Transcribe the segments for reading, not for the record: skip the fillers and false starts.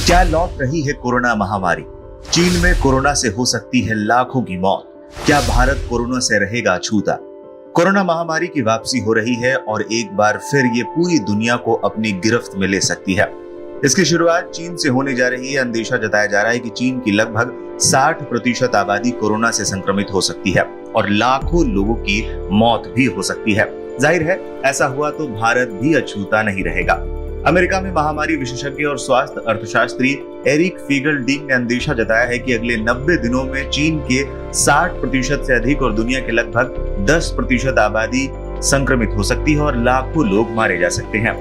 क्या लौट रही है कोरोना महामारी? चीन में कोरोना से हो सकती है लाखों की मौत। क्या भारत कोरोना से रहेगा अछूता? कोरोना महामारी की वापसी हो रही है और एक बार फिर ये पूरी दुनिया को अपनी गिरफ्त में ले सकती है। इसकी शुरुआत चीन से होने जा रही है। अंदेशा जताया जा रहा है कि चीन की लगभग 60% आबादी कोरोना से संक्रमित हो सकती है और लाखों लोगों की मौत भी हो सकती है। जाहिर है, ऐसा हुआ तो भारत भी अछूता नहीं रहेगा। अमेरिका में महामारी विशेषज्ञ और स्वास्थ्य अर्थशास्त्री एरिक फीगलडिंग ने अंदेशा जताया है कि अगले 90 दिनों में चीन के 60% से अधिक और दुनिया के लगभग 10% आबादी संक्रमित हो सकती है और लाखों लोग मारे जा सकते हैं।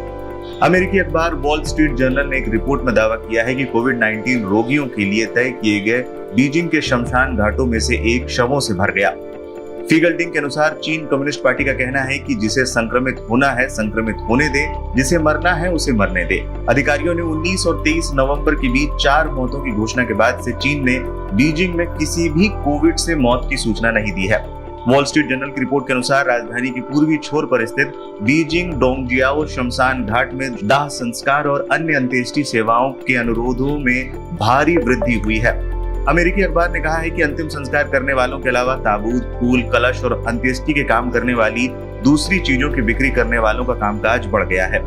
अमेरिकी अखबार वॉल स्ट्रीट जर्नल ने एक रिपोर्ट में दावा किया है कि कोविड-19 रोगियों के लिए तय किए गए बीजिंग के शमशान घाटों में से एक शवों से भर गया। फीगलडिंग के अनुसार चीन कम्युनिस्ट पार्टी का कहना है कि जिसे संक्रमित होना है संक्रमित होने दे, जिसे मरना है उसे मरने दे। अधिकारियों ने 19 और 23 नवंबर के बीच 4 मौतों की घोषणा के बाद से चीन ने बीजिंग में किसी भी कोविड से मौत की सूचना नहीं दी है। वॉल स्ट्रीट जर्नल की रिपोर्ट के अनुसार राजधानी के पूर्वी छोर पर स्थित बीजिंग डोंगजियाओ शमशान घाट में दाह संस्कार और अन्य अंत्येष्टि सेवाओं के अनुरोधों में भारी वृद्धि हुई है। अमेरिकी अखबार ने कहा है कि अंतिम संस्कार करने वालों के अलावा ताबूत, फूल, कलश और अंत्येष्टि के काम करने वाली दूसरी चीजों की बिक्री करने वालों का कामकाज बढ़ गया है।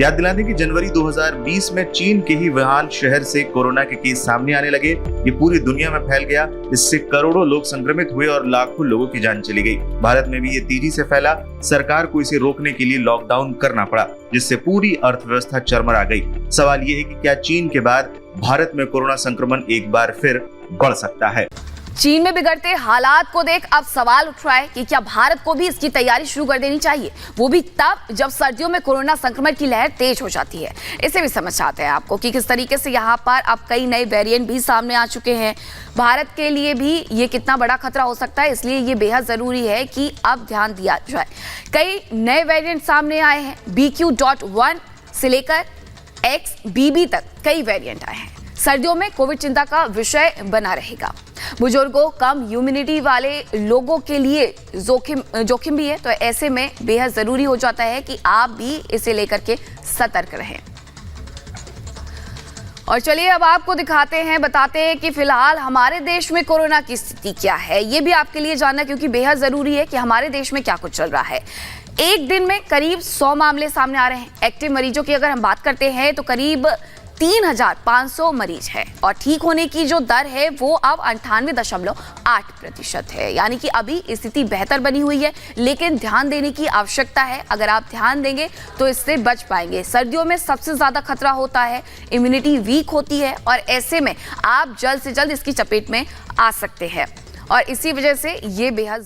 याद दिला दें कि जनवरी 2020 में चीन के ही वुहान शहर से कोरोना के केस सामने आने लगे। ये पूरी दुनिया में फैल गया। इससे करोड़ों लोग संक्रमित हुए और लाखों लोगों की जान चली गई। भारत में भी ये तेजी से फैला। सरकार को इसे रोकने के लिए लॉकडाउन करना पड़ा, जिससे पूरी अर्थव्यवस्था चरमरा गई। सवाल ये है कि क्या चीन के बाद भारत में कोरोना संक्रमण एक बार फिर बढ़ सकता है? चीन में बिगड़ते हालात को देख अब सवाल उठ रहा है कि क्या भारत को भी इसकी तैयारी शुरू कर देनी चाहिए, वो भी तब जब सर्दियों में कोरोना संक्रमण की लहर तेज हो जाती है। इसे भी समझ आते हैं आपको कि किस तरीके से यहाँ पर अब कई नए वेरिएंट भी सामने आ चुके हैं। भारत के लिए भी ये कितना बड़ा खतरा हो सकता है, इसलिए ये बेहद जरूरी है कि अब ध्यान दिया जाए। कई नए वेरिएंट सामने आए हैं। BQ.1 से लेकर XBB तक कई वेरिएंट आए हैं। सर्दियों में कोविड चिंता का विषय बना रहेगा। बुजुर्गों, कम इम्यूनिटी वाले लोगों के लिए जोखिम भी है, तो ऐसे में बेहद जरूरी हो जाता है कि आप भी इसे लेकर के सतर्क रहें। और चलिए अब आपको दिखाते हैं, बताते हैं कि फिलहाल हमारे देश में कोरोना की स्थिति क्या है। ये भी आपके लिए जानना, क्योंकि बेहद जरूरी है कि हमारे देश में क्या कुछ चल रहा है। एक दिन में करीब 100 मामले सामने आ रहे हैं। एक्टिव मरीजों की अगर हम बात करते हैं तो करीब 3500 मरीज है और ठीक होने की जो दर है वो अब 98.8% है। यानी कि अभी स्थिति बेहतर बनी हुई है, लेकिन ध्यान देने की आवश्यकता है। अगर आप ध्यान देंगे तो इससे बच पाएंगे। सर्दियों में सबसे ज्यादा खतरा होता है, इम्यूनिटी वीक होती है और ऐसे में आप जल्द से जल्द इसकी चपेट में आ सकते हैं और इसी वजह से ये बेहद